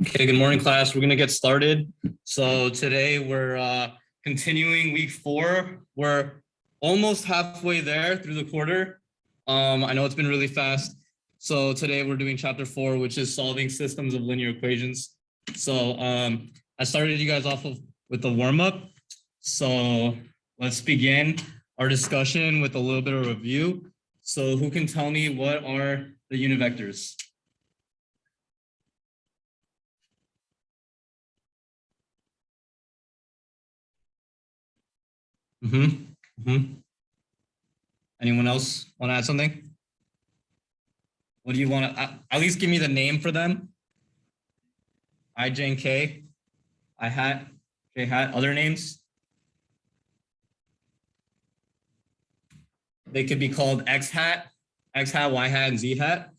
Okay, good morning, class. We're going to get started. So today we're continuing week 4. We're almost halfway there through the quarter. I know it's been really fast. So today we're doing chapter 4, which is solving systems of linear equations. So I started you guys off with the warm-up. So let's begin our discussion with a little bit of review. So who can tell me what are the unit vectors? Anyone else want to add something? What do you want to at least give me the name for them? I, J, and K. I hat, J hat. Other names? They could be called X hat, Y hat, and Z hat.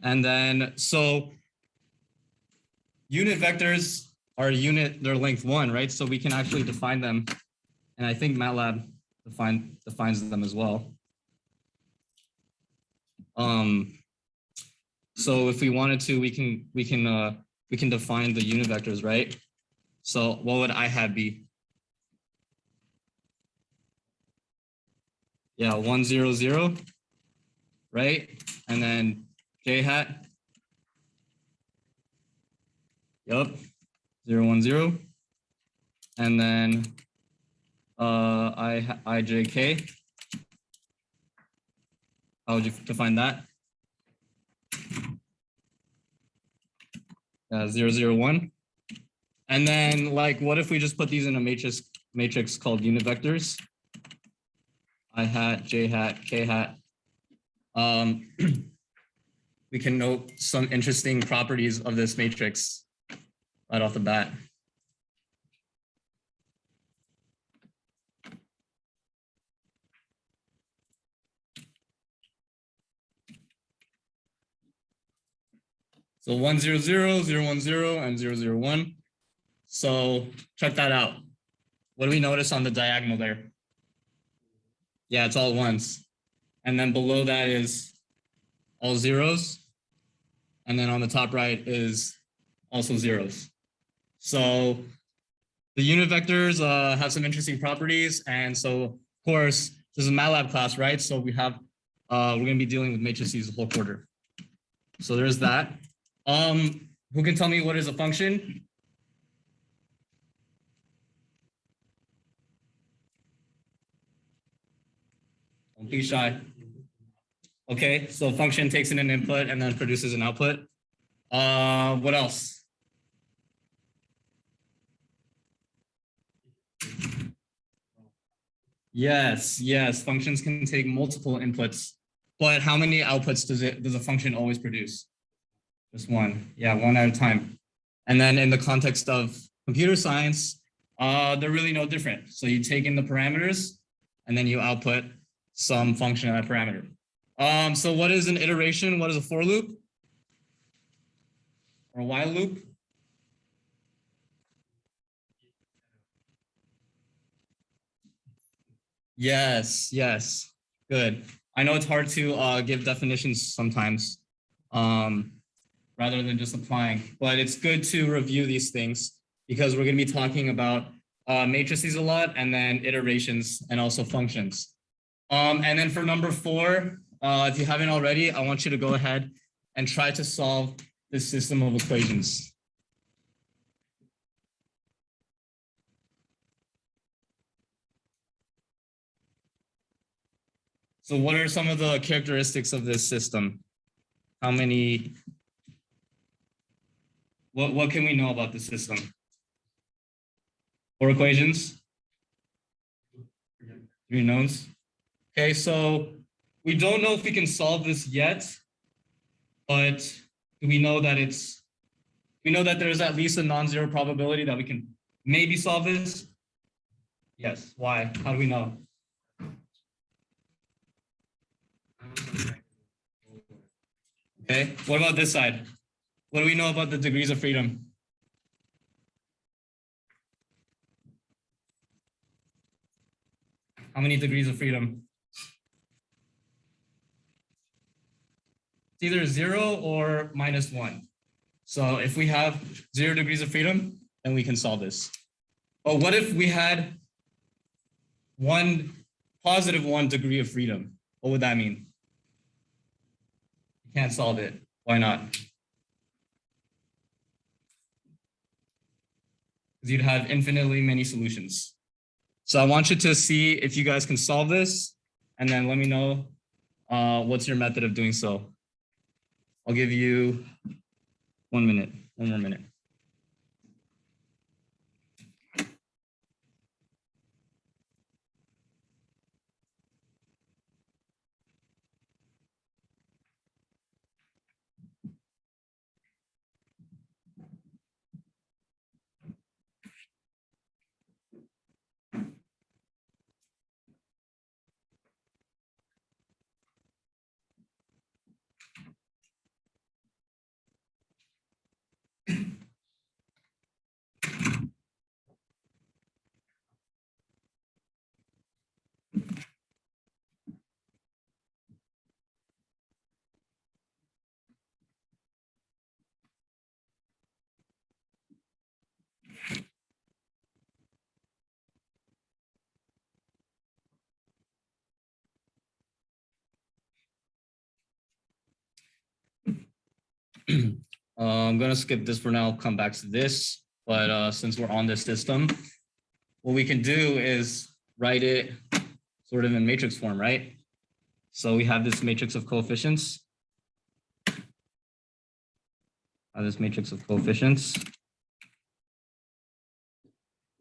And then so unit vectors are they're length 1, right? So we can actually define them. And I think MATLAB defines them as well. So if we wanted to, we can define the unit vectors, right? So what would I hat be? Yeah, 1, 0, 0, right? And then J hat. Yup, 0, 1, 0. And then I, J, K. How would you define that? 0, 0, 1. And then like, what if we just put these in a matrix called unit vectors? I hat, J hat, K hat. We can note some interesting properties of this matrix right off the bat. So 1, 0, 0, 0, 1, 0, and 0, 0, 1. So check that out. What do we notice on the diagonal there? Yeah, it's all ones. And then below that is all zeros. And then on the top right is also zeros. So the unit vectors have some interesting properties. And so, of course, this is a MATLAB class, right? So we're going to be dealing with matrices the whole quarter. So there's that. Who can tell me what is a function? Don't be shy. Okay, so function takes in an input and then produces an output. What else? Yes, functions can take multiple inputs, but how many outputs does a function always produce? Just one. Yeah, one at a time. And then in the context of computer science, they're really no different. So you take in the parameters and then you output some function of that parameter. So what is an iteration? What is a for loop? Or a while loop? Yes, good. I know it's hard to give definitions sometimes rather than just applying, but it's good to review these things because we're going to be talking about matrices a lot and then iterations and also functions. And then for number 4, if you haven't already, I want you to go ahead and try to solve this system of equations. So what are some of the characteristics of this system? How many, what can we know about the system? 4 equations? 3 knowns? Okay, so we don't know if we can solve this yet, but do we know that there's at least a non-zero probability that we can maybe solve this? Yes, why? How do we know? Okay, what about this side? What do we know about the degrees of freedom? How many degrees of freedom? It's either 0 or -1. So if we have 0 degrees of freedom, then we can solve this. But what if we had +1 degree of freedom? What would that mean? You can't solve it. Why not? Because you'd have infinitely many solutions. So I want you to see if you guys can solve this, and then let me know what's your method of doing so. I'll give you 1 minute, 1 more minute. I'm going to skip this for now, come back to this. But since we're on this system, what we can do is write it sort of in matrix form, right? So we have this matrix of coefficients.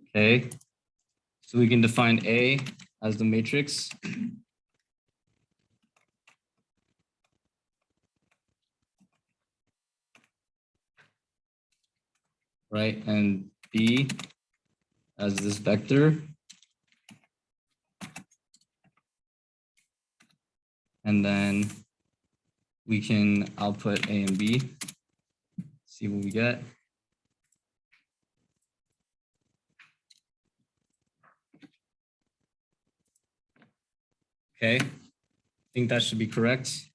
Okay. So we can define A as the matrix. Right, and B as this vector. And then we can output A and B, see what we get. Okay, I think that should be correct.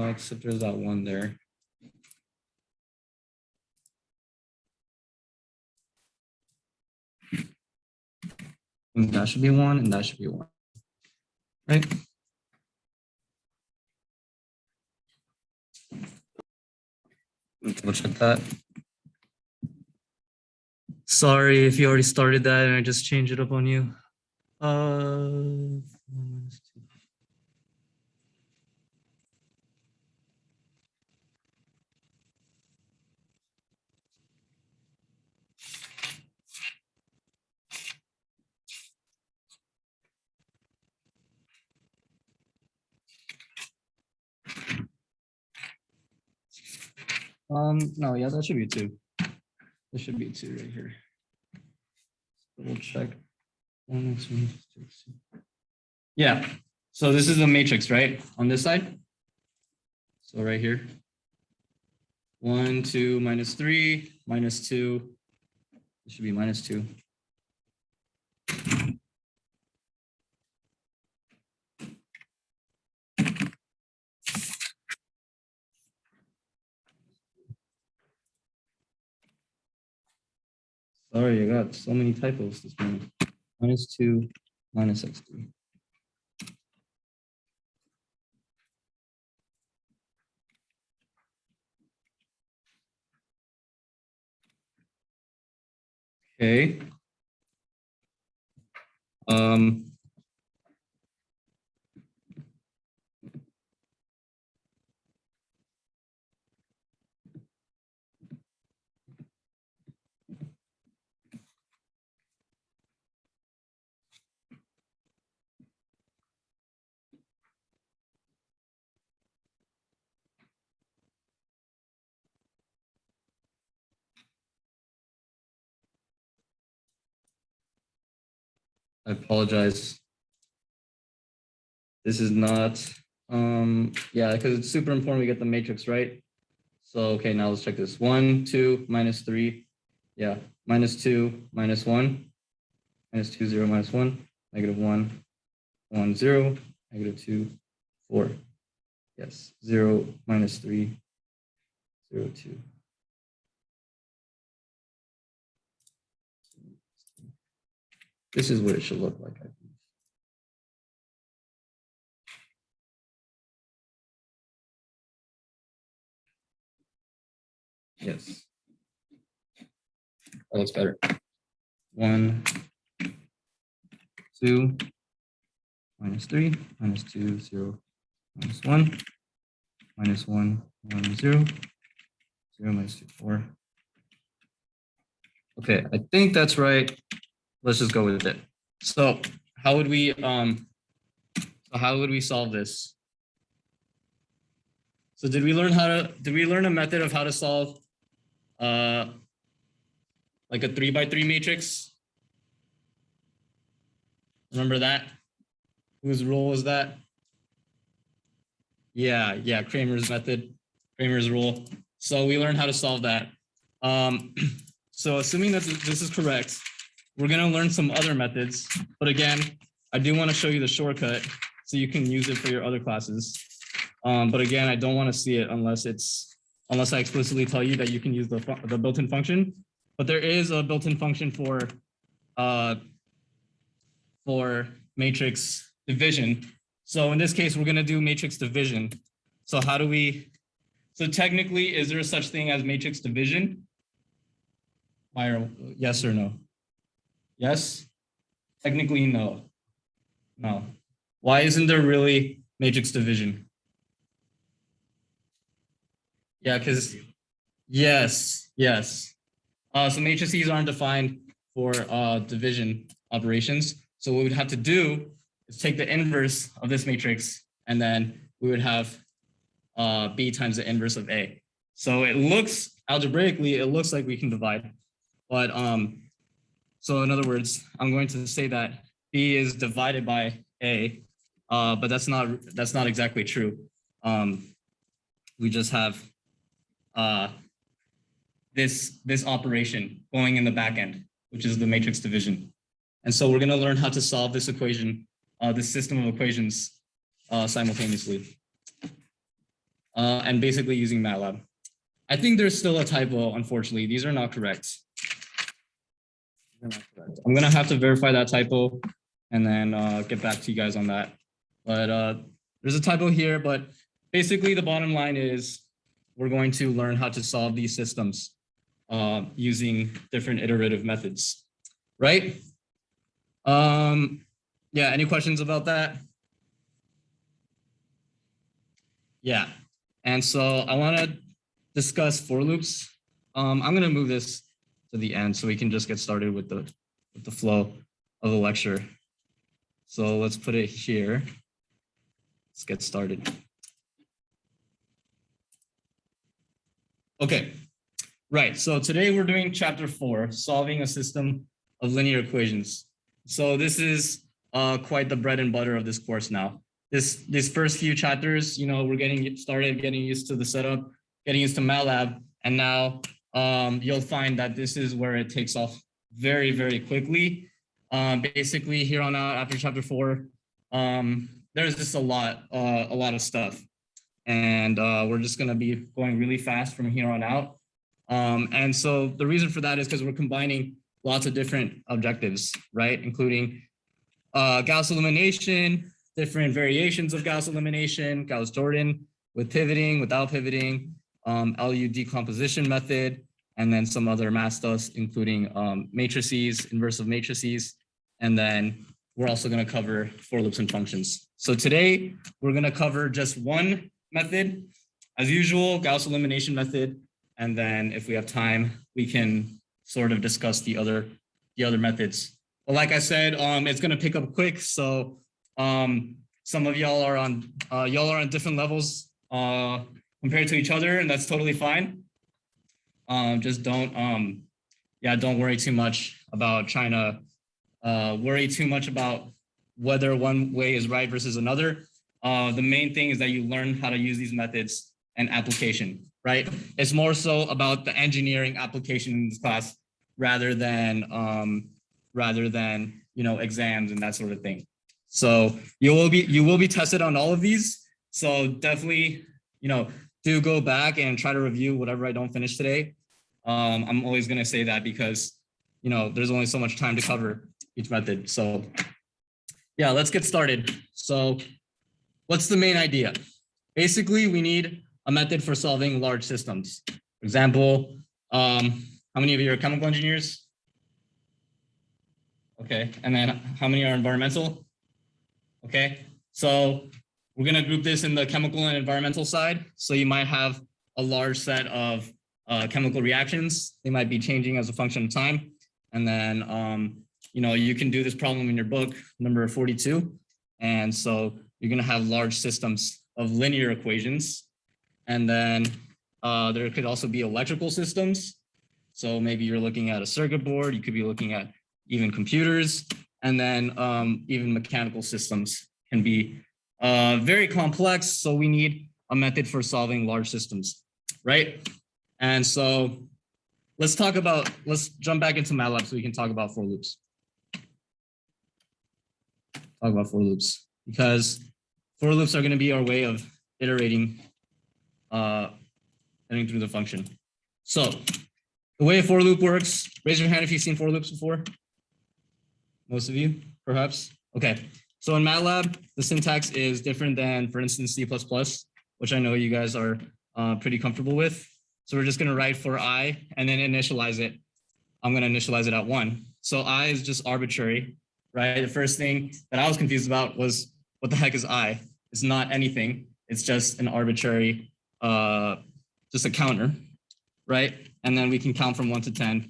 Except there's that one there. And that should be 1, and that should be 1, right? Double check that. Sorry if you already started that and I just changed it up on you. No, yeah, that should be 2. There should be 2 right here. Double check. Yeah, so this is a matrix, right? On this side. So right here. 1, 2, -3, -2. It should be -2. Sorry, I got so many typos this morning. -2, -x3. Okay. I apologize. This is not, yeah, because it's super important we get the matrix right. So, okay, now let's check this. 1, 2, -3. Yeah, -2, -1, -2, 0, -1, -1, 1, 0, -2, 4. Yes, 0, minus 3, 0, 2. This is what it should look like, I believe. Yes. That looks better. 1, 2, minus 3, minus 2, 0, minus 1, minus 1, 1, 0, 0, minus 2, 4. Okay, I think that's right. Let's just go with it. So how would we solve this? So did we learn a method of how to solve like a 3x3 matrix? Remember that? Whose rule was that? Yeah, Kramer's method, Kramer's rule. So we learned how to solve that. So assuming that this is correct, we're gonna learn some other methods. But again, I do want to show you the shortcut so you can use it for your other classes. But again, I don't want to see it unless I explicitly tell you that you can use the built-in function. But there is a built-in function for matrix division. So in this case, we're going to do matrix division. So so technically, is there such thing as matrix division? Yes or no? Yes? Technically, no. No. Why isn't there really matrix division? Yeah, because yes. So matrices aren't defined for division operations. So what we'd have to do is take the inverse of this matrix, and then we would have B times the inverse of A. So it looks, algebraically, it looks like we can divide. But so in other words, I'm going to say that B is divided by A, but that's not exactly true. We just have this operation going in the back end, which is the matrix division. And so we're going to learn how to solve this equation, this system of equations simultaneously. And basically using MATLAB. I think there's still a typo, unfortunately. These are not correct. I'm going to have to verify that typo and then get back to you guys on that. But there's a typo here, but basically the bottom line is we're going to learn how to solve these systems using different iterative methods, right? Yeah, any questions about that? Yeah, and so I want to discuss for loops. I'm going to move this to the end so we can just get started with the flow of the lecture. So let's put it here. Let's get started. Okay, right. So today we're doing chapter 4, solving a system of linear equations. So this is quite the bread and butter of this course now. These first few chapters, we're getting used to the setup, getting used to MATLAB, and now you'll find that this is where it takes off very, very quickly. Basically, here on out after chapter 4, there's just a lot of stuff, and we're just going to be going really fast from here on out. And so the reason for that is because we're combining lots of different objectives, right? Including Gauss elimination, different variations of Gauss elimination, Gauss-Jordan with pivoting, without pivoting, LU decomposition method, and then some other math stuff, including matrices, inverse of matrices. And then we're also going to cover for loops and functions. So today we're going to cover just one method, as usual, Gauss elimination method. And then if we have time, we can sort of discuss the other methods. But like I said, it's going to pick up quick. So some of y'all are on different levels compared to each other, and that's totally fine. Just don't worry too much about trying to worry too much about whether one way is right versus another. The main thing is that you learn how to use these methods and application, right? It's more so about the engineering application in this class rather than exams and that sort of thing. So you will be tested on all of these. So definitely, do go back and try to review whatever I don't finish today. I'm always going to say that because, there's only so much time to cover each method. So yeah, let's get started. So what's the main idea? Basically, we need a method for solving large systems. For example, how many of you are chemical engineers? Okay, and then how many are environmental? Okay, so we're gonna group this in the chemical and environmental side. So you might have a large set of chemical reactions. They might be changing as a function of time. And then, you can do this problem in your book, number 42. And so you're gonna have large systems of linear equations. And then there could also be electrical systems. So maybe you're looking at a circuit board. You could be looking at even computers. And then even mechanical systems can be very complex. So we need a method for solving large systems, right? And so let's jump back into MATLAB so we can talk about for loops. Talk about for loops, because for loops are going to be our way of iterating through the function. So the way a for loop works, raise your hand if you've seen for loops before. Most of you, perhaps. Okay, so in MATLAB, the syntax is different than, for instance, C++, which I know you guys are pretty comfortable with. So we're just going to write for I and then initialize it. I'm going to initialize it at 1. So I is just arbitrary, right? The first thing that I was confused about was, what the heck is I? It's not anything. It's just an arbitrary, just a counter, right? And then we can count from 1 to 10,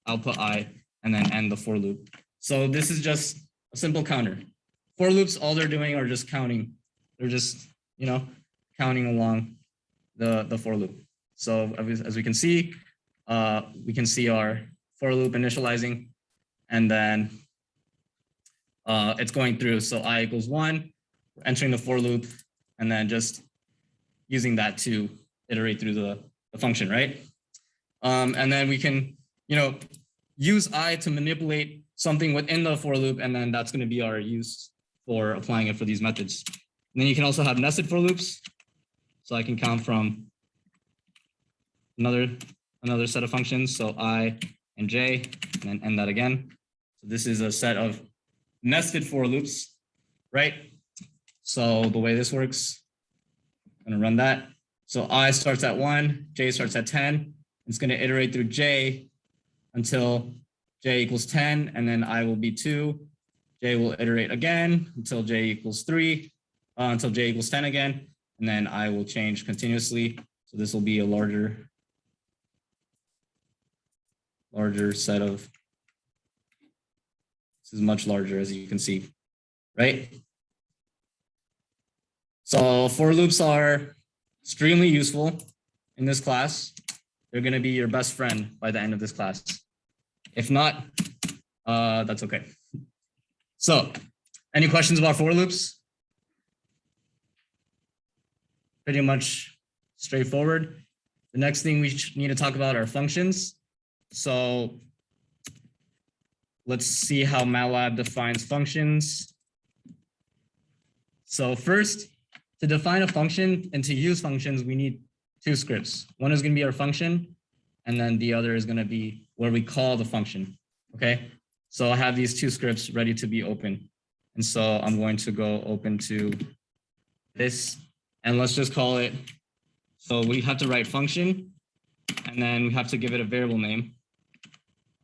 output I, and then end the for loop. So this is just a simple counter. For loops, all they're doing are just counting. They're just, counting along the for loop. So as we can see our for loop initializing, and then it's going through. So I equals 1, we're entering the for loop, and then just using that to iterate through the function, right? And then we can, use I to manipulate something within the for loop, and then that's going to be our use for applying it for these methods. And then you can also have nested for loops. So I can count from another set of functions. So I and j, and then end that again. So this is a set of nested for loops, right? So the way this works, I'm going to run that. So I starts at 1, j starts at 10. It's going to iterate through j until j equals 10, and then I will be 2. J will iterate again until j equals 3, until j equals 10 again, and then I will change continuously. So this will be a larger set of, this is much larger, as you can see, right? So for loops are extremely useful in this class. They're going to be your best friend by the end of this class. If not, that's okay. So any questions about for loops? Pretty much straightforward. The next thing we need to talk about are functions. So let's see how MATLAB defines functions. So first, to define a function and to use functions, we need 2 scripts. One is going to be our function, and then the other is going to be where we call the function, okay? So I have these 2 scripts ready to be open. And so I'm going to go open to this, and let's just call it, so we have to write function, and then we have to give it a variable name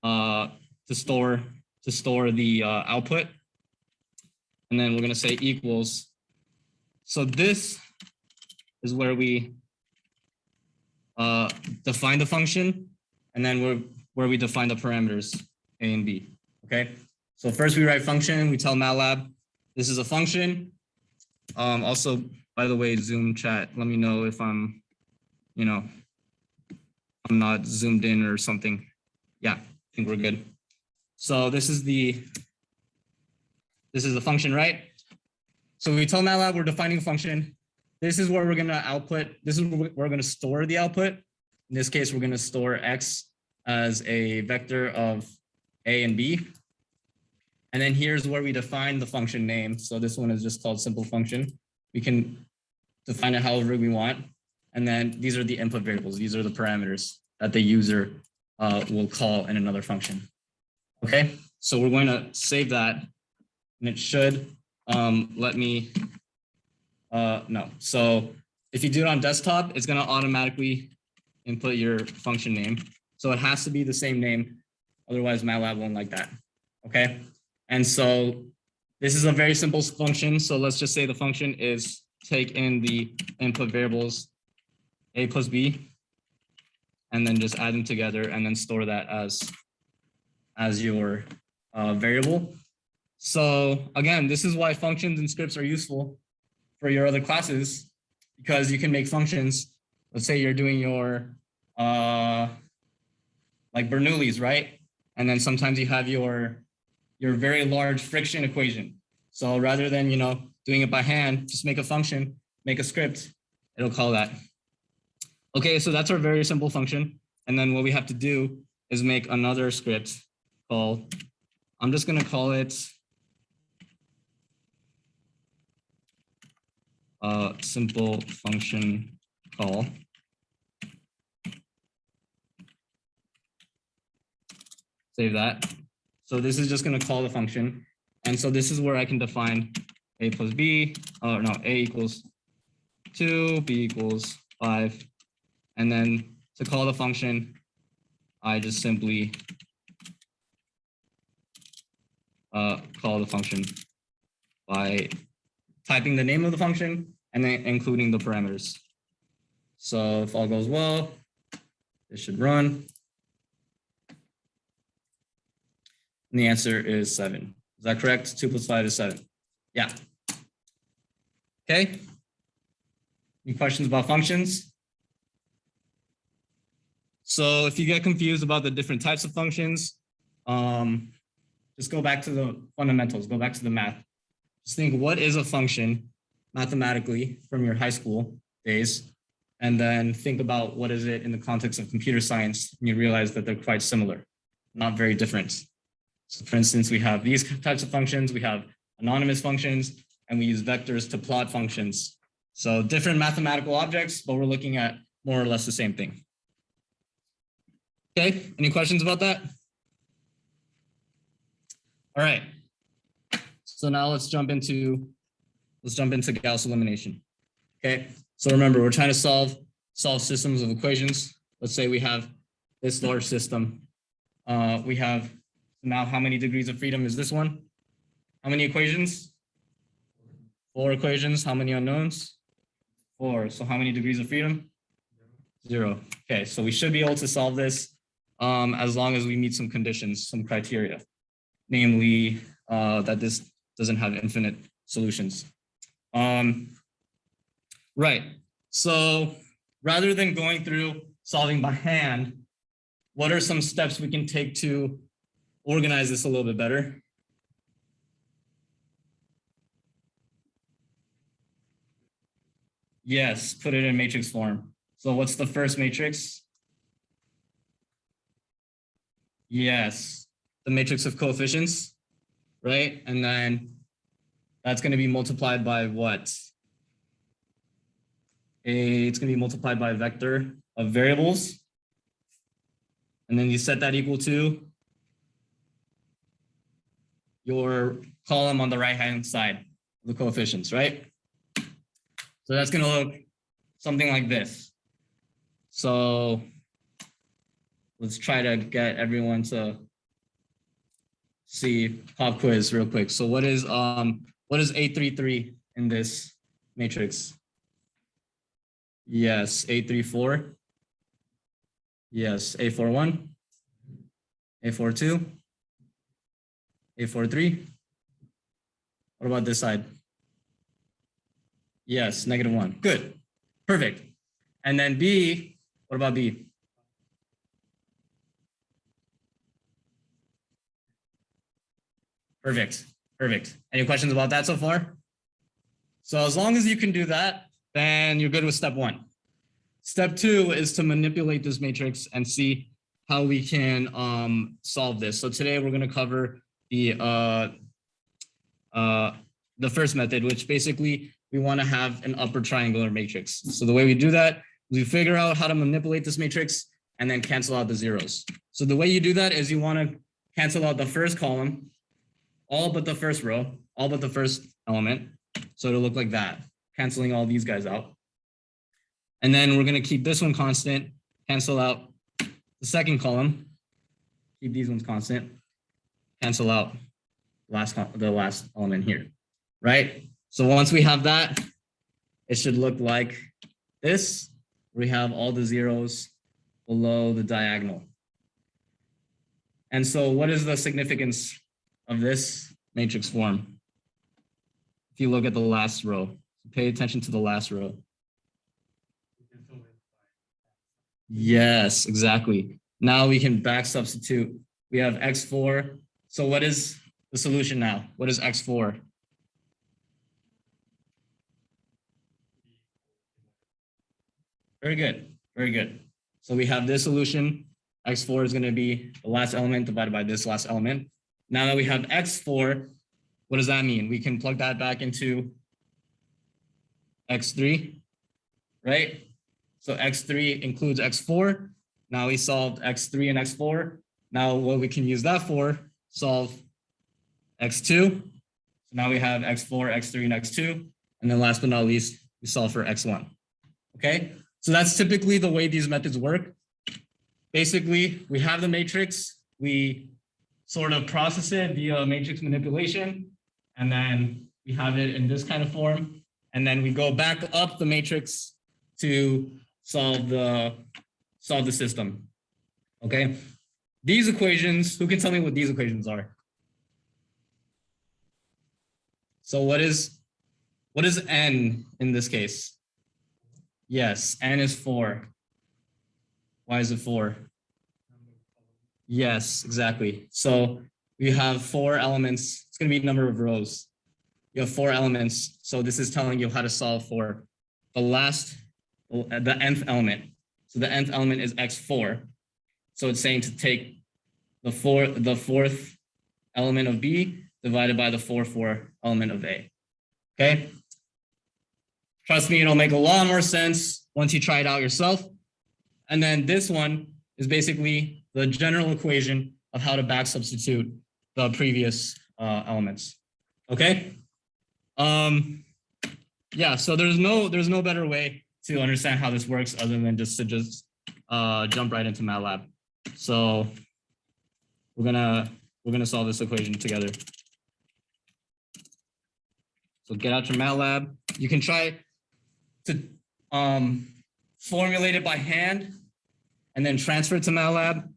to store the output. And then we're going to say equals. So this is where we define the function, and then where we define the parameters A and B. Okay. So first we write function. We tell MATLAB this is a function. Also, by the way, Zoom chat, let me know if I'm not zoomed in or something. Yeah, I think we're good. So this is the function, right? So we tell MATLAB we're defining a function. This is where we're going to output. This is where we're going to store the output. In this case, we're going to store x as a vector of a and b. And then here's where we define the function name. So this one is just called simple function. We can define it however we want. And then these are the input variables. These are the parameters that the user will call in another function. Okay, so we're going to save that, and it should let me, no. So if you do it on desktop, it's going to automatically input your function name. So it has to be the same name. Otherwise, MATLAB won't like that. Okay. And so this is a very simple function. So let's just say the function is take in the input variables a plus b, and then just add them together and then store that as your variable. So again, this is why functions and scripts are useful for your other classes, because you can make functions. Let's say you're doing your like Bernoulli's, right? And then sometimes you have your very large friction equation. So rather than, doing it by hand, just make a function, make a script, it'll call that. Okay, so that's our very simple function. And then what we have to do is make another script called, I'm just gonna call it simple function call. Save that. So this is just going to call the function. And so this is where I can define a plus b, a equals 2, b equals 5. And then to call the function, I just simply call the function by typing the name of the function and then including the parameters. So if all goes well, it should run. And the answer is 7. Is that correct? 2 plus 5 is 7. Yeah. Okay. Any questions about functions? So if you get confused about the different types of functions, just go back to the fundamentals, go back to the math. Just think, what is a function mathematically from your high school days? And then think about what is it in the context of computer science, and you realize that they're quite similar, not very different. So for instance, we have these types of functions, we have anonymous functions, and we use vectors to plot functions. So different mathematical objects, but we're looking at more or less the same thing. Okay, any questions about that? All right. So now let's jump into Gauss elimination. Okay, so remember, we're trying to solve systems of equations. Let's say we have this large system. We have now, how many degrees of freedom is this one? How many equations? 4 equations. How many unknowns? 4. So how many degrees of freedom? 0. Okay, so we should be able to solve this as long as we meet some conditions, some criteria, namely that this doesn't have infinite solutions. Right, so rather than going through solving by hand, what are some steps we can take to organize this a little bit better? Yes, put it in matrix form. So what's the first matrix? Yes, the matrix of coefficients, right? And then that's going to be multiplied by what? It's going to be multiplied by a vector of variables. And then you set that equal to your column on the right-hand side of the coefficients, right? So that's going to look something like this. So let's try to get everyone to see pop quiz real quick. So what is A33 in this matrix? Yes, A34. Yes, A41. A42. A43. What about this side? Yes, -1. Good. Perfect. And then B, what about B? Perfect. Perfect. Any questions about that so far? So as long as you can do that, then you're good with step 1. Step 2 is to manipulate this matrix and see how we can solve this. So today we're going to cover the first method, which basically we want to have an upper triangular matrix. So the way we do that is we figure out how to manipulate this matrix and then cancel out the zeros. So the way you do that is you want to cancel out the first column, all but the first row, all but the first element. So it'll look like that, canceling all these guys out. And then we're going to keep this one constant, cancel out the second column, keep these ones constant, cancel out the last element here, right? So once we have that, it should look like this. We have all the zeros below the diagonal. And so what is the significance of this matrix form? If you look at the last row, pay attention to the last row. Yes, exactly. Now we can back substitute. We have x4. So what is the solution now? What is x4? Very good, very good. So we have this solution. X4 is going to be the last element divided by this last element. Now that we have x4, what does that mean? We can plug that back into x3, right? So x3 includes x4. Now we solved x3 and x4. Now what we can use that for, solve x2. So now we have x4, x3, and x2. And then last but not least, we solve for x1. Okay, so that's typically the way these methods work. Basically, we have the matrix, we sort of process it via matrix manipulation, and then we have it in this kind of form. And then we go back up the matrix to solve the system. Okay, these equations, who can tell me what these equations are? So what is n in this case? Yes, n is 4. Why is it 4? Yes, exactly. So we have 4 elements. It's going to be number of rows. You have 4 elements. So this is telling you how to solve for the nth element. So the nth element is x4. So it's saying to take the fourth element of B divided by the 4 element of A. Okay. Trust me, it'll make a lot more sense once you try it out yourself. And then this one is basically the general equation of how to back substitute the previous elements. Okay. Yeah, so there's no better way to understand how this works other than just jump right into MATLAB. So we're gonna solve this equation together. So get out your MATLAB. You can try to formulate it by hand and then transfer it to MATLAB.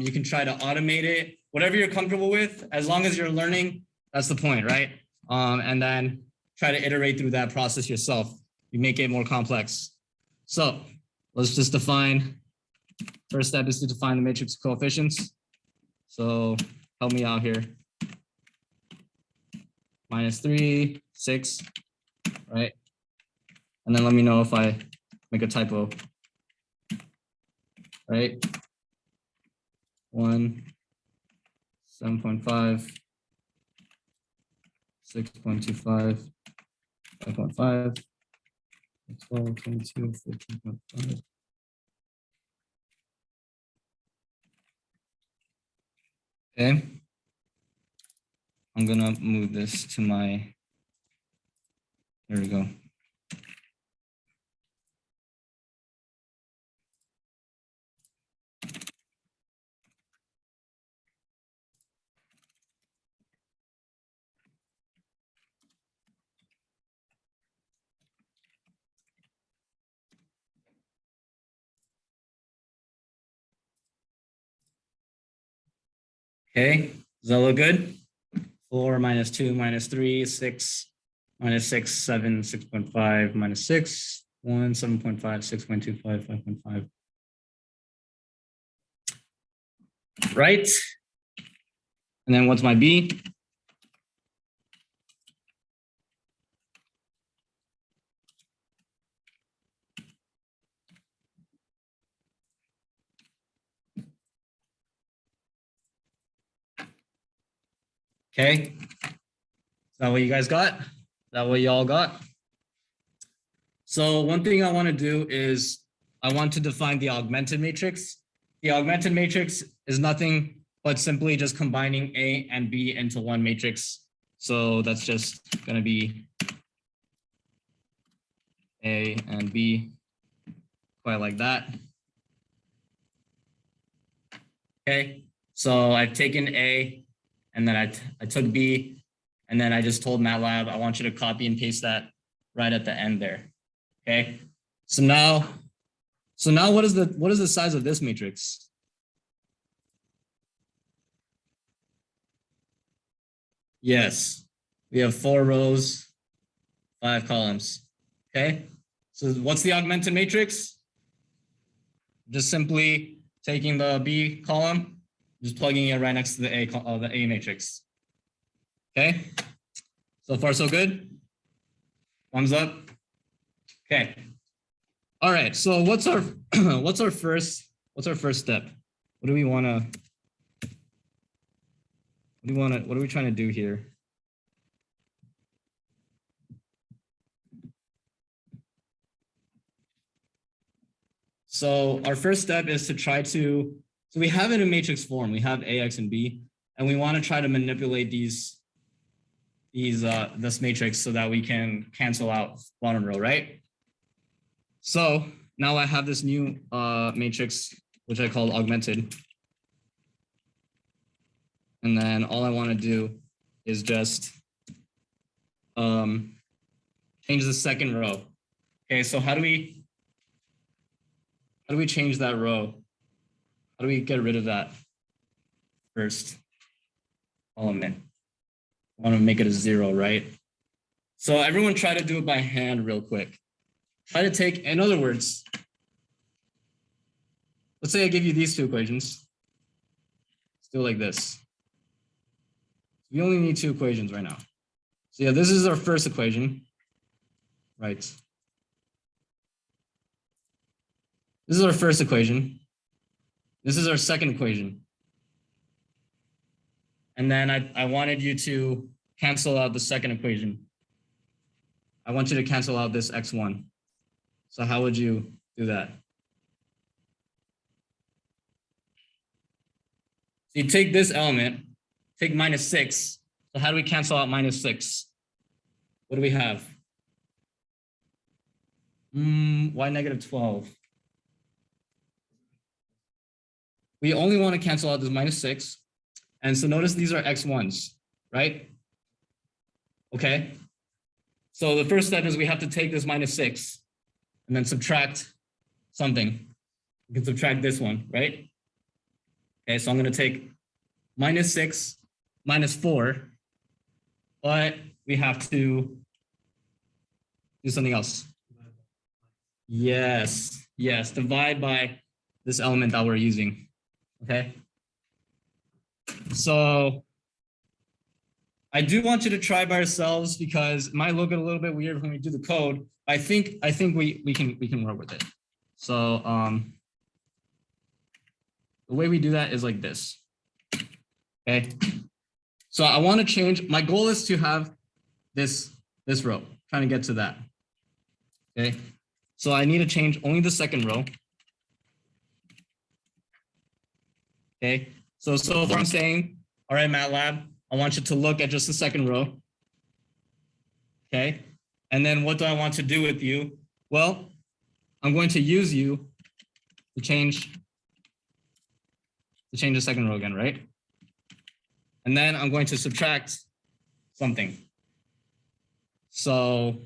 You can try to automate it, whatever you're comfortable with, as long as you're learning, that's the point, right? And then try to iterate through that process yourself. You make it more complex. So let's just define, first step is to define the matrix coefficients. So help me out here. -3, 6, right? And then let me know if I make a typo, right? 1, 7.5, 6.25, 5.5, 12, 22, 14.5. Okay. I'm gonna move this to my, there we go. Okay, does that look good? 4 minus 2 minus 3, 6 minus 6, 7, 6.5 minus 6, 1, 7.5, 6.25, 5.5. Right? And then what's my B? Okay. Is that what you guys got? Is that what y'all got? So one thing I want to do is I want to define the augmented matrix. The augmented matrix is nothing but simply just combining A and B into one matrix. So that's just going to be A and B, quite like that. Okay, so I've taken A and then I took B, and then I just told MATLAB, I want you to copy and paste that right at the end there. Okay, so now what is the size of this matrix? Yes, we have 4 rows, 5 columns. Okay, so what's the augmented matrix? Just simply taking the B column, just plugging it right next to the A matrix. Okay, so far so good. Thumbs up. Okay. All right. So what's our first step? What are we trying to do here? So our first step is to try to, so we have it in matrix form. We have A, X, and B, and we want to try to manipulate this matrix so that we can cancel out bottom row, right? So now I have this new matrix, which I call augmented. And then all I want to do is just change the second row. Okay, so how do we change that row? How do we get rid of that first element? I want to make it a 0, right? So everyone try to do it by hand real quick. Try to take, in other words, let's say I give you these 2 equations. Let's do it like this. We only need 2 equations right now. So yeah, this is our first equation, right? This is our first equation. This is our second equation. And then I wanted you to cancel out the second equation. I want you to cancel out this x1. So how would you do that? So you take this element, take -6. So how do we cancel out -6? What do we have? Y -12. We only want to cancel out this -6. And so notice these are x1s, right? Okay. So the first step is we have to take this -6 and then subtract something. We can subtract this one, right? Okay, so I'm going to take -6 minus 4, but we have to do something else. Yes, divide by this element that we're using. Okay. So I do want you to try by yourselves because it might look a little bit weird when we do the code. I think we can work with it. So the way we do that is like this. Okay. So I want to change. My goal is to have this row. Trying to get to that. Okay. So I need to change only the second row. Okay. So far I'm saying, all right, MATLAB, I want you to look at just the second row. Okay. And then what do I want to do with you? Well, I'm going to use you to change the second row again, right? And then I'm going to subtract something. So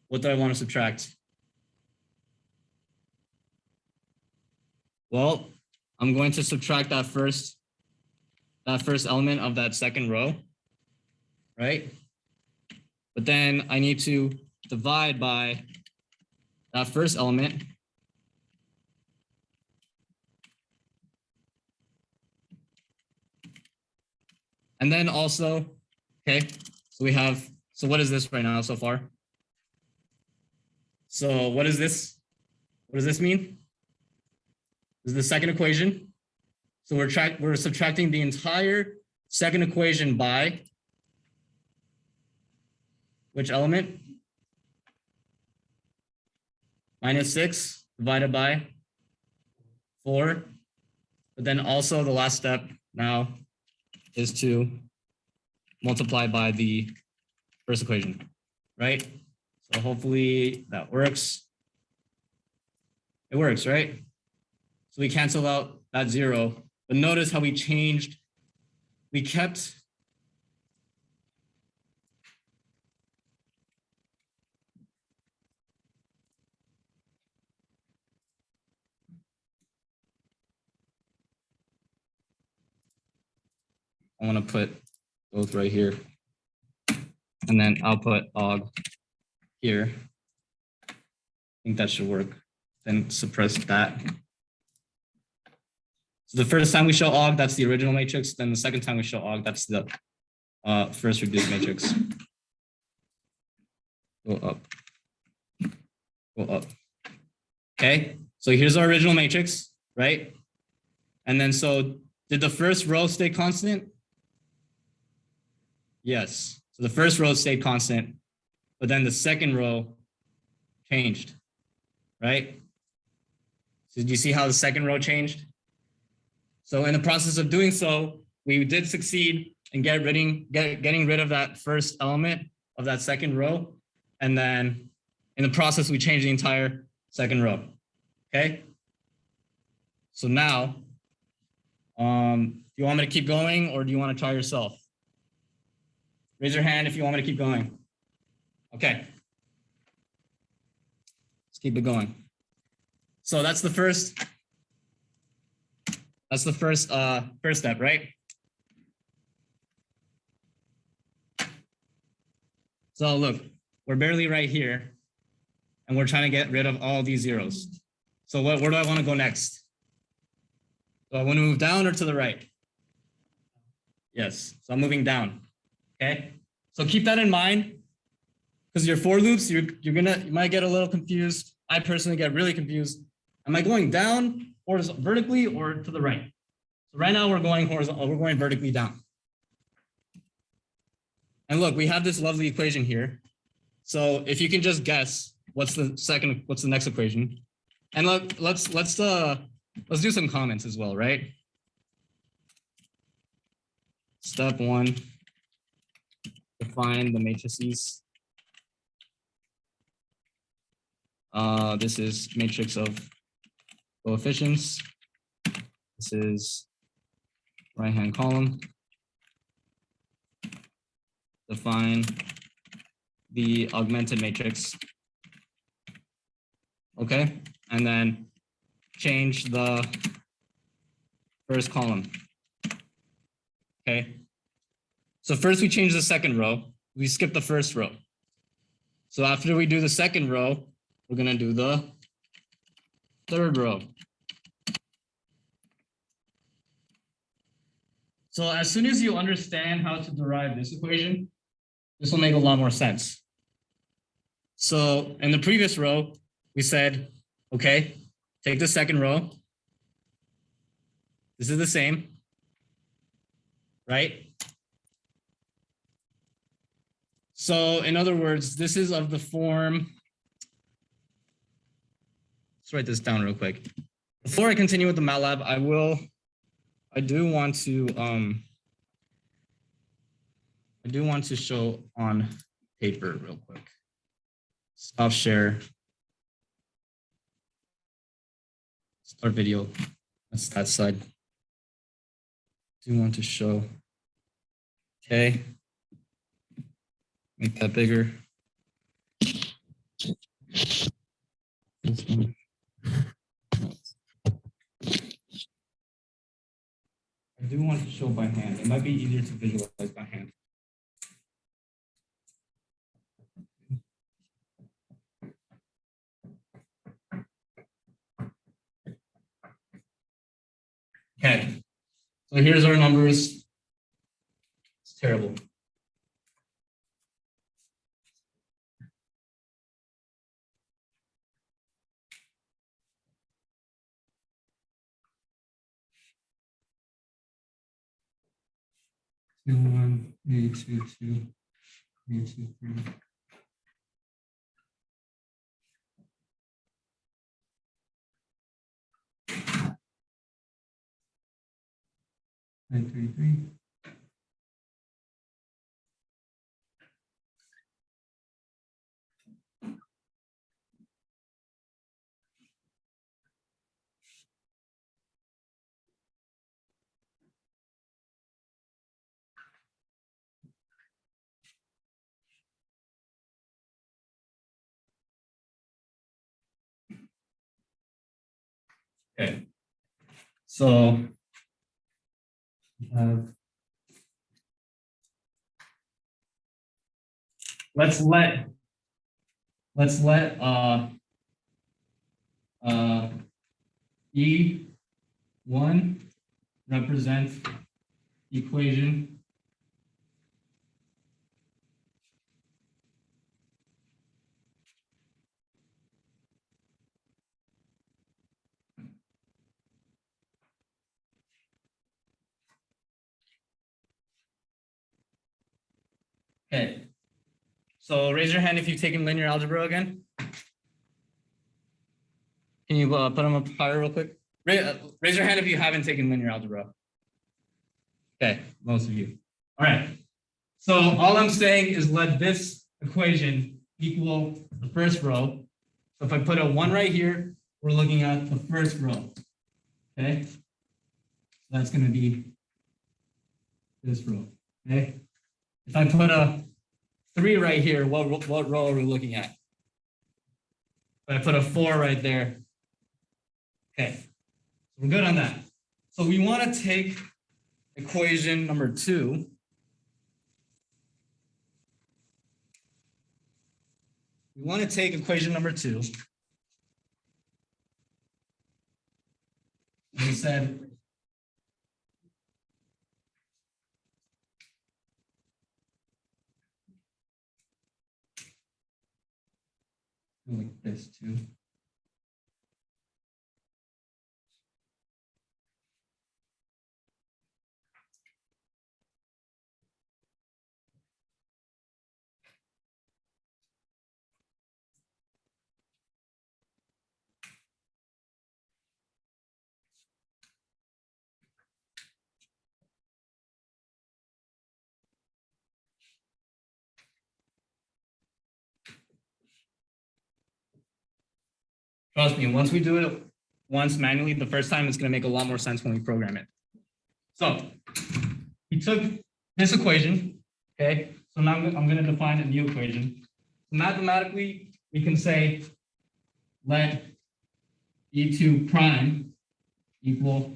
what do I want to subtract? Well, I'm going to subtract that first element of that second row, right? But then I need to divide by that first element. And then also, okay, so we have, so what is this right now so far? So what is this? What does this mean? This is the second equation. So we're subtracting the entire second equation by which element? minus 6 divided by 4. But then also the last step now is to multiply by the first equation, right? So hopefully that works. It works, right? So we cancel out that 0. But notice how we changed. We kept I want to put both right here. And then I'll put aug here. I think that should work. Then suppress that. So the first time we show aug, that's the original matrix. Then the second time we show aug, that's the first reduced matrix. Go up. Go up. Okay, so here's our original matrix, right? And then so did the first row stay constant? Yes. So the first row stayed constant, but then the second row changed, right? So did you see how the second row changed? So in the process of doing so, we did succeed in getting rid of that first element of that second row. And then in the process, we changed the entire second row, okay? So now, do you want me to keep going or do you want to try yourself? Raise your hand if you want me to keep going. Okay. Let's keep it going. So that's the first step, right? So look, we're barely right here and we're trying to get rid of all these zeros. So where do I want to go next? Do I want to move down or to the right? Yes, so I'm moving down. Okay, so keep that in mind because your for loops, you might get a little confused. I personally get really confused. Am I going down or vertically or to the right? So right now we're going horizontal, we're going vertically down. And look, we have this lovely equation here. So if you can just guess what's the next equation? And look, let's do some comments as well, right? Step 1. Define the matrices. This is matrix of coefficients. This is right-hand column. Define the augmented matrix. Okay, and then change the first column. Okay. So first we change the second row. We skip the first row. So after we do the second row, we're going to do the third row. So as soon as you understand how to derive this equation, this will make a lot more sense. So in the previous row, we said, okay, take the second row. This is the same, right? So in other words, this is of the form, let's write this down real quick. Before I continue with the MATLAB, I do want to show on paper real quick. Stop share. Start video. That's that side. Do want to show. Okay. Make that bigger. This one. I do want to show by hand. It might be easier to visualize by hand. Okay, so here's our numbers. It's terrible. Two, 1, 3, 2, 2, 3, 2, 3. 933. Okay, so let's let E1 represent equation okay. So raise your hand if you've taken linear algebra again. Can you put them up higher real quick? Raise your hand if you haven't taken linear algebra. Okay, most of you. All right. So all I'm saying is let this equation equal the first row. So if I put a 1 right here, we're looking at the first row. Okay. So that's going to be this row. Okay. If I put a 3 right here, what row are we looking at? If I put a 4 right there. Okay. So we're good on that. So we want to take equation number 2. We want to take equation number 2. We said like this too. Trust me, once we do it once manually, the first time it's going to make a lot more sense when we program it. So we took this equation, okay? So now I'm going to define a new equation. So mathematically, we can say let E2 prime equal.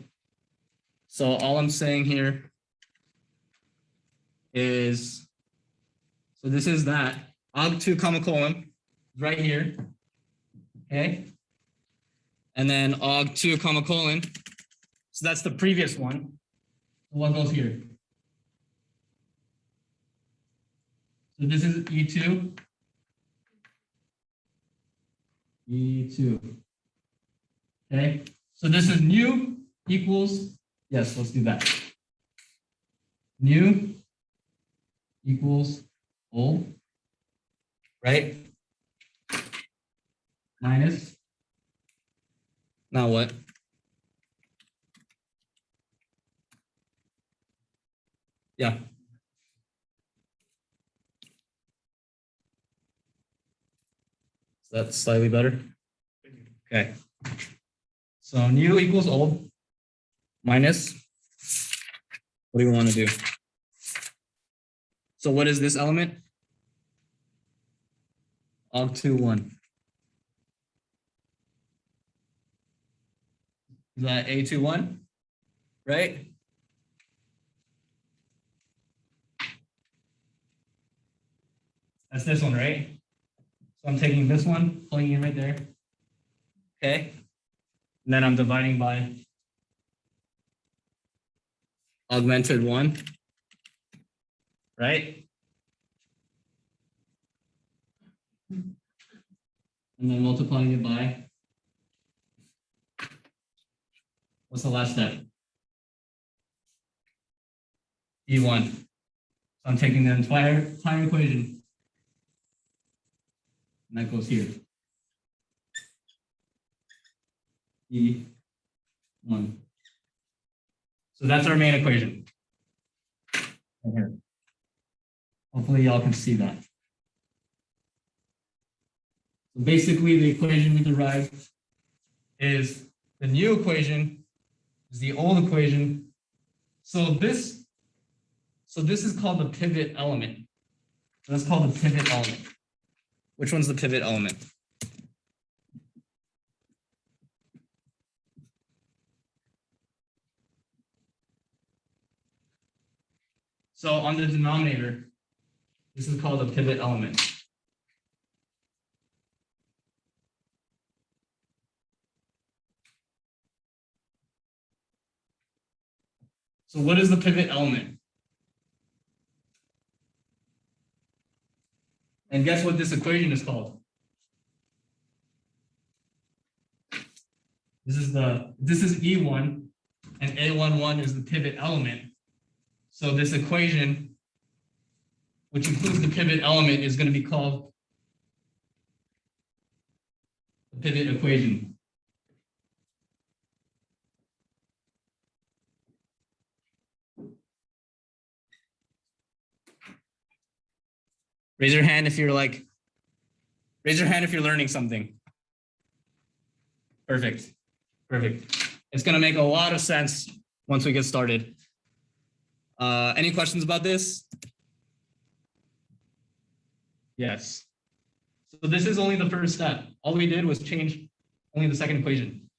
So all I'm saying here is, so this is that og2 comma colon right here, okay? And then og2 comma colon. So that's the previous one. What goes here? So this is E2. E2. Okay. So this is new equals, yes, let's do that. New equals old, right? Minus. Now what? Yeah. So that's slightly better. Okay. So new equals old minus, what do we want to do? So what is this element? Og2, 1. Is that A2, 1? Right? That's this one, right? So I'm taking this one, pulling it right there. Okay. And then I'm dividing by augmented 1. Right? And then multiplying it by, what's the last step? E1. So I'm taking the entire equation. And that goes here. E1. So that's our main equation. right here. Hopefully y'all can see that. So basically the equation we derived is the new equation is the old equation. So this is called the pivot element. That's called the pivot element. Which one's the pivot element? So on the denominator, this is called a pivot element. So what is the pivot element? And guess what this equation is called? This is E1 and A11 is the pivot element. So this equation, which includes the pivot element, is going to be called the pivot equation. Raise your hand if you're learning something. Perfect. It's going to make a lot of sense once we get started. Any questions about this? Yes. So this is only the first step. All we did was change only the second equation.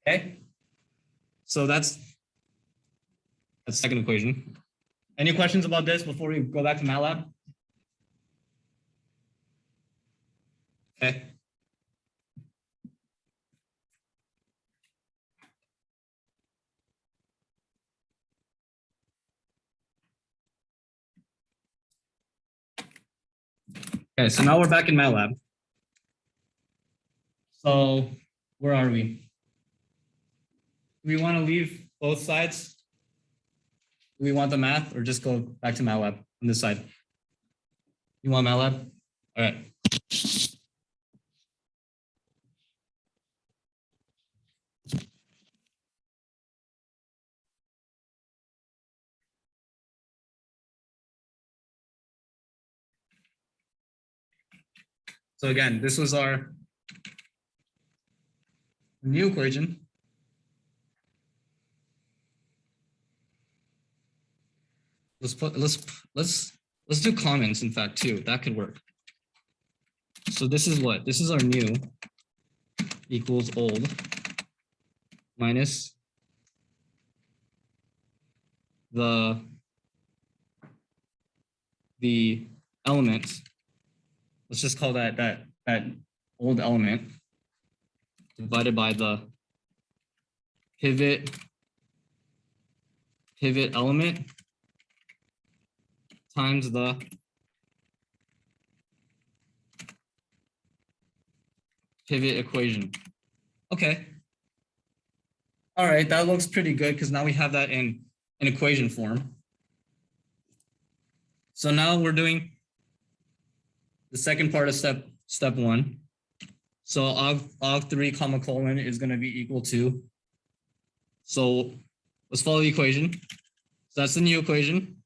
Okay. So that's the second equation. Any questions about this before we go back to MATLAB? Okay. Okay, so now we're back in MATLAB. So where are we? Do we want to leave both sides? Do we want the math or just go back to MATLAB on this side? You want MATLAB? All right. So again, this was our new equation. Let's do comments, in fact, too. That could work. So this is what? This is our new equals old minus the element. Let's just call that old element divided by the pivot element times the pivot equation. Okay. All right, that looks pretty good because now we have that in equation form. So now we're doing the second part of step one. So og3 comma colon is going to be equal to. So let's follow the equation. So that's the new equation.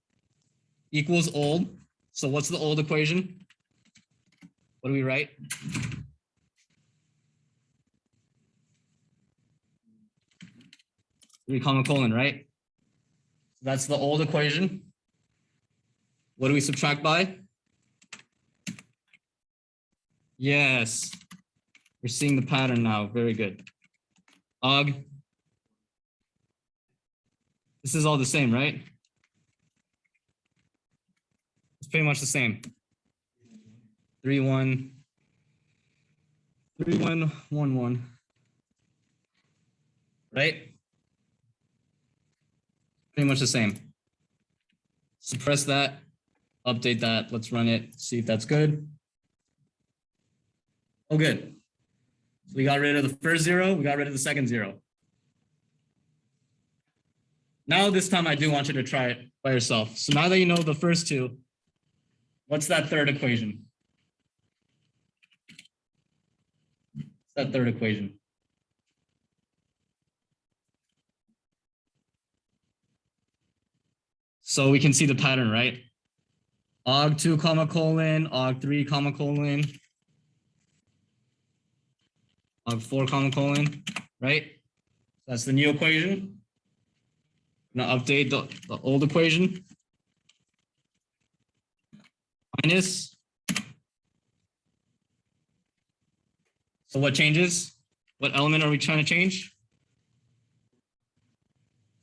Equals old. So what's the old equation? What do we write? Three comma colon, right? So that's the old equation. What do we subtract by? Yes. We're seeing the pattern now. Very good. Og. This is all the same, right? It's pretty much the same. 3, 1, 3, 1, 1, 1. Right? Pretty much the same. Suppress that, update that. Let's run it, see if that's good. Oh, good. So we got rid of the first 0. We got rid of the second 0. Now this time I do want you to try it by yourself. So now that you know the first two, what's that third equation? What's that third equation? So we can see the pattern, right? Og2, colon, Og3, colon, Og4, colon, right? That's the new equation. I'm gonna update the old equation. Minus. So what changes? What element are we trying to change?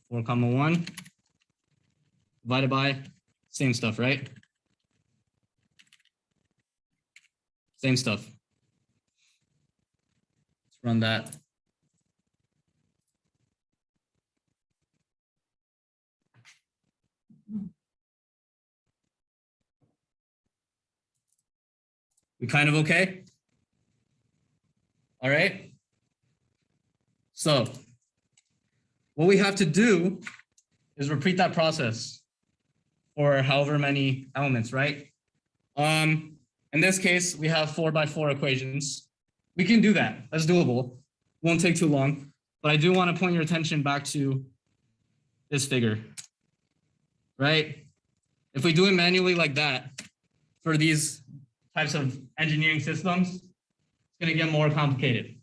4, 1 divided by same stuff, right? Same stuff. Let's run that. We kind of okay? All right. So what we have to do is repeat that process for however many elements, right? In this case, we have 4x4 equations. We can do that. That's doable. Won't take too long. But I do want to point your attention back to this figure, right? If we do it manually like that, for these types of engineering systems, it's going to get more complicated.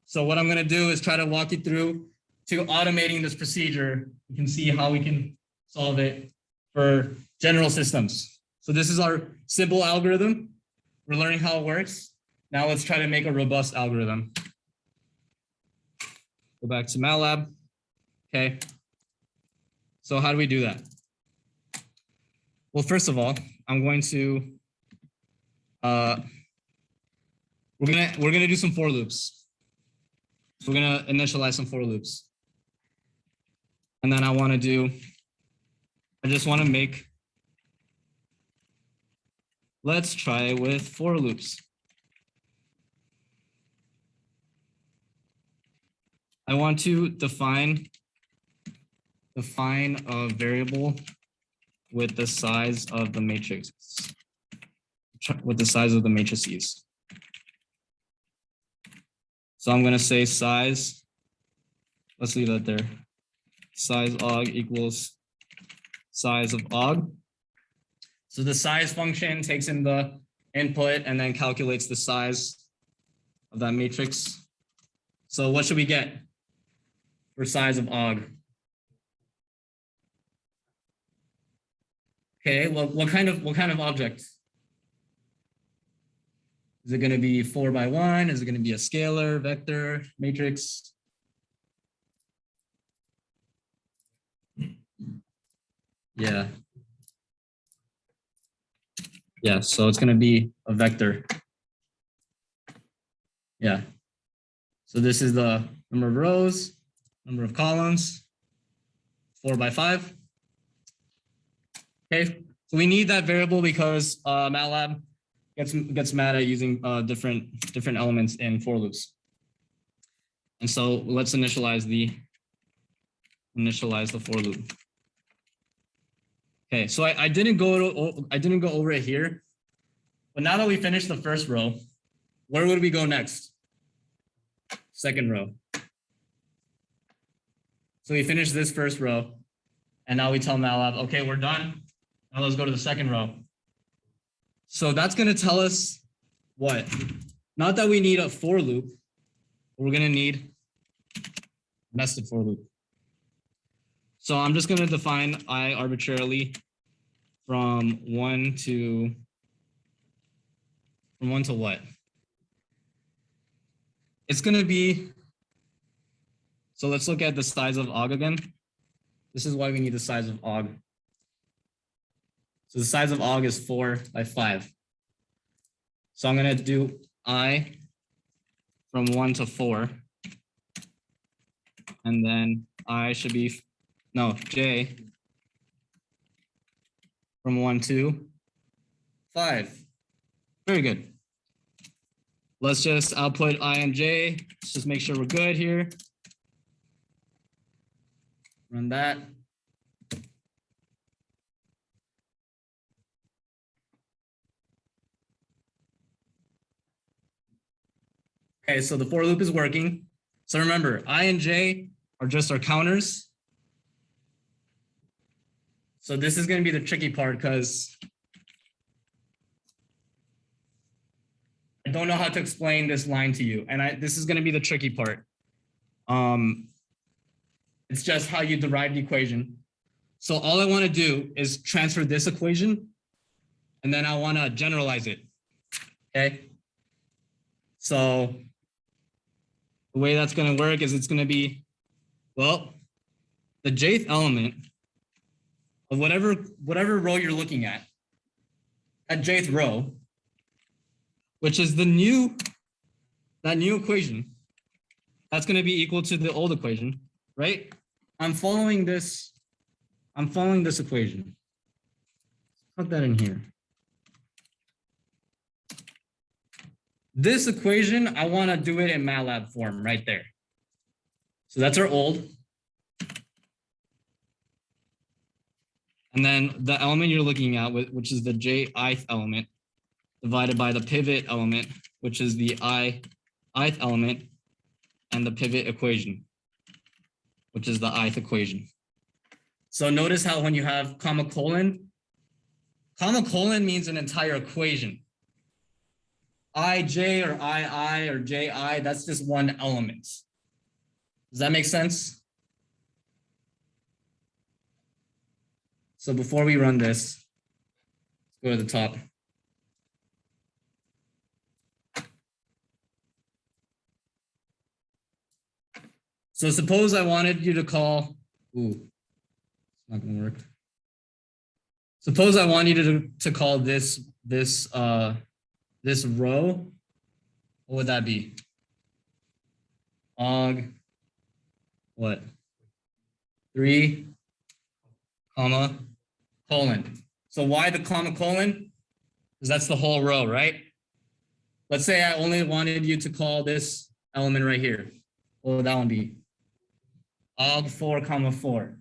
So what I'm going to do is try to walk you through to automating this procedure. You can see how we can solve it for general systems. So this is our simple algorithm. We're learning how it works. Now let's try to make a robust algorithm. Go back to MATLAB. Okay. So how do we do that? Well, first of all, I'm going to we're gonna do some for loops. So we're gonna initialize some for loops. And then I just want to make, let's try with for loops. I want to define a variable with the size of the matrix, with the size of the matrices. So I'm going to say size, let's leave that there. Size og equals size of og. So the size function takes in the input and then calculates the size of that matrix. So what should we get for size of og? Okay, well, what kind of object? Is it going to be 4x1? Is it going to be a scalar, vector, matrix? Yeah. Yeah, so it's going to be a vector. Yeah. So this is the number of rows, number of columns, 4x5. Okay, so we need that variable because MATLAB gets mad at using different elements in for loops. And so let's initialize the for loop. Okay, so I didn't go over it here, but now that we finished the first row, where would we go next? Second row. So we finished this first row, and now we tell MATLAB, okay, we're done. Now let's go to the second row. So that's going to tell us what? Not that we need a for loop, but we're going to need nested for loop. So I'm just going to define I arbitrarily from 1 to what? It's going to be, so let's look at the size of og again. This is why we need the size of og. So the size of og is 4x5. So I'm going to do I from 1 to 4. And then I should be, no, j from 1 to 5. Very good. Let's just output I and j. Let's just make sure we're good here. Run that. Okay, so the for loop is working. So remember, I and j are just our counters. So this is going to be the tricky part because I don't know how to explain this line to you. And this is going to be the tricky part. It's just how you derive the equation. So all I want to do is transfer this equation, and then I want to generalize it. Okay. So the way that's going to work is it's going to be, well, the jth element of whatever row you're looking at jth row, which is that new equation, that's going to be equal to the old equation, right? I'm following this equation. Put that in here. This equation, I want to do it in MATLAB form right there. So that's our old. And then the element you're looking at, which is the j'th element, divided by the pivot element, which is the i'th element, and the pivot equation, which is the i'th equation. So notice how when you have comma colon means an entire equation. ij or ii or ji, that's just one element. Does that make sense? So before we run this, let's go to the top. So suppose I wanted you to call, it's not gonna work. Suppose I want you to call this row, what would that be? What? 3, comma, colon. So why the comma colon? Because that's the whole row, right? Let's say I only wanted you to call this element right here. What would that one be? Og4, comma 4.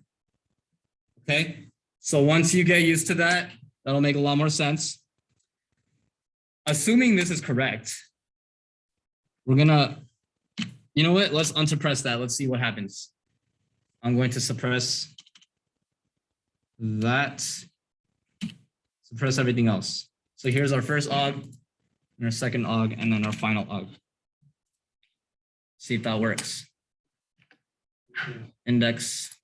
Okay, so once you get used to that, that'll make a lot more sense. Assuming this is correct, we're gonna, you know what? Let's unsuppress that. Let's see what happens. I'm going to suppress that, suppress everything else. So here's our first og, and our second og, and then our final og. See if that works. Index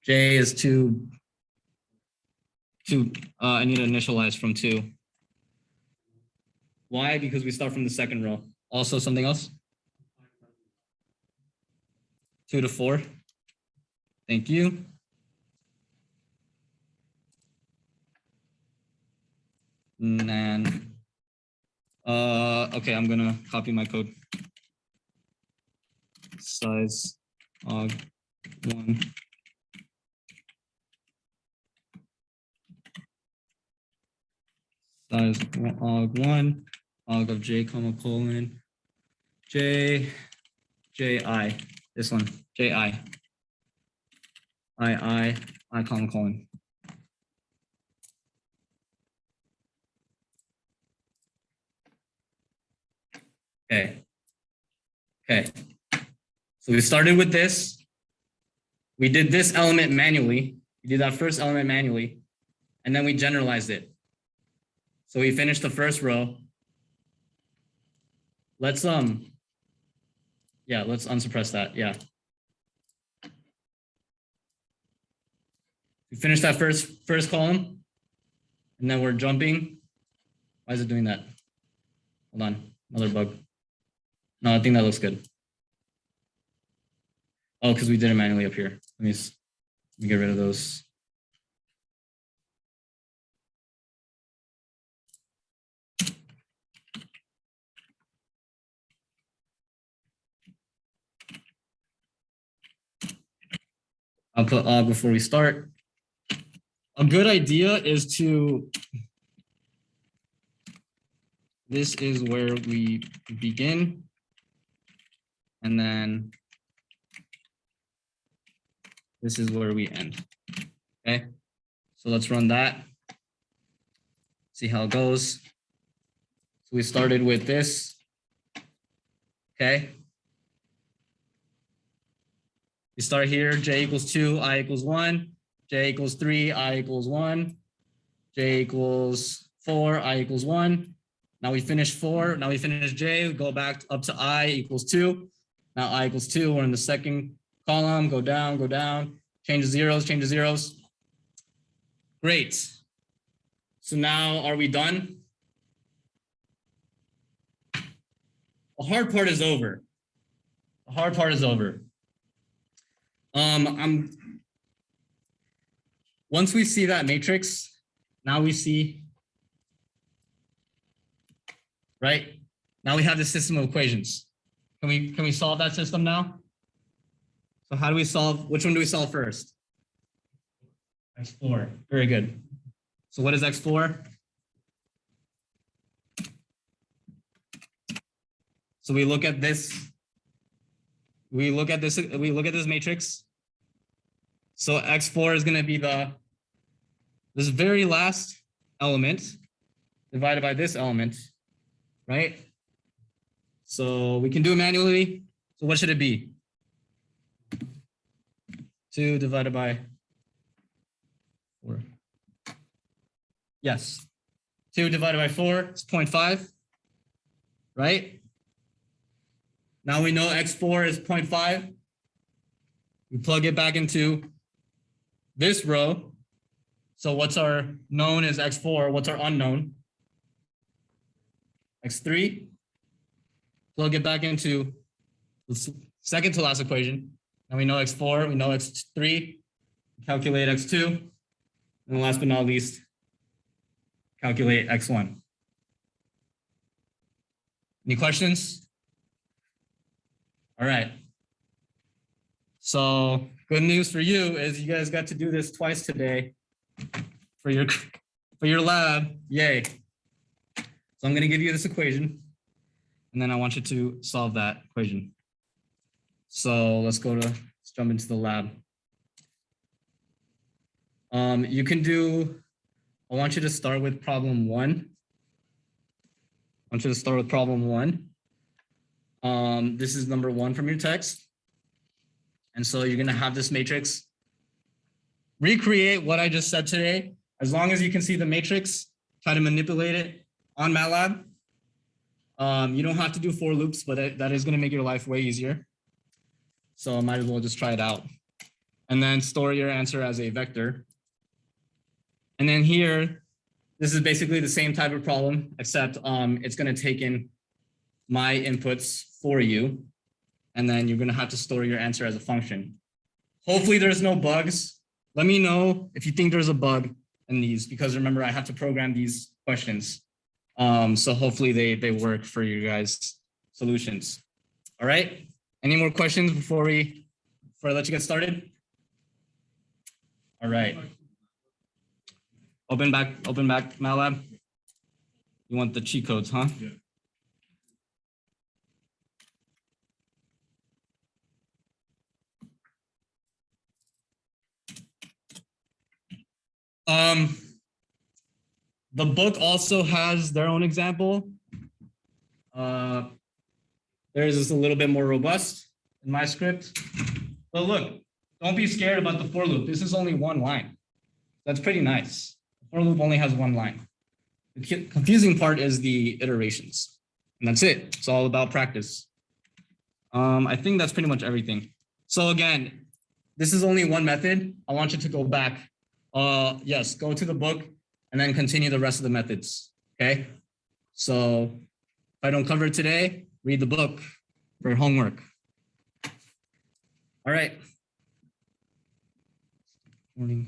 J is 2. I need to initialize from 2. Why? Because we start from the second row. Also something else? 2 to 4. Thank you. And okay, I'm gonna copy my code. Size og 1. Size og 1, og of j comma colon j I. This one j I comma colon. Okay. So we started with this. We did this element manually. We did that first element manually, and then we generalized it. So we finished the first row. Let's let's unsuppress that. Yeah. We finished that first column, and then we're jumping. Why is it doing that? Hold on, another bug. No, I think that looks good. Oh, because we did it manually up here. Let me get rid of those. I'll put og before we start. A good idea is to, this is where we begin, and then this is where we end. Okay, so let's run that. See how it goes. So we started with this. Okay. We start here, j equals 2, I equals 1. j equals 3, I equals 1, j equals 4, I equals 1. Now we finish 4. Now we finish j. We go back up to I equals 2. Now I equals 2. We're in the second column. Go down, go down. Change the zeros, change the zeros. Great. So now are we done? The hard part is over. The hard part is over. Once we see that matrix, now we see, right? Now we have the system of equations. Can we solve that system now? So how do we solve, which one do we solve first? X4, very good. So what is X4? So we look at this, we look at this matrix. So X4 is gonna be this very last element divided by this element, right? So we can do it manually. So what should it be? 2 divided by 4. Yes. 2 divided by 4 is 0.5, right? Now we know X4 is 0.5. We plug it back into this row. So what's our known is X4, what's our unknown? X3. Plug it back into the second to last equation. Now we know X4, we know X3, calculate X2, and last but not least, calculate X1. Any questions? All right. So good news for you is you guys got to do this twice today for your lab. Yay. So I'm going to give you this equation, and then I want you to solve that equation. So let's jump into the lab. You can do, I want you to start with problem 1. I want you to start with problem 1. This is number 1 from your text. And so you're gonna have this matrix. Recreate what I just said today. As long as you can see the matrix, try to manipulate it on MATLAB. You don't have to do for loops, but that is gonna make your life way easier. So I might as well just try it out. And then store your answer as a vector. And then here, this is basically the same type of problem, except it's gonna take in my inputs for you. And then you're gonna have to store your answer as a function. Hopefully there's no bugs. Let me know if you think there's a bug in these, because remember, I have to program these questions. So hopefully they work for you guys' solutions. All right, any more questions before I let you get started? All right. Open back MATLAB. You want the cheat codes, huh? Yeah. The book also has their own example. Theirs is a little bit more robust in my script. But look, don't be scared about the for loop. This is only 1 line. That's pretty nice. The for loop only has 1 line. The confusing part is the iterations. And that's it. It's all about practice. I think that's pretty much everything. So again, this is only 1 method. I want you to go back. Yes, go to the book and then continue the rest of the methods, okay? So if I don't cover it today, read the book for homework. All right. Morning.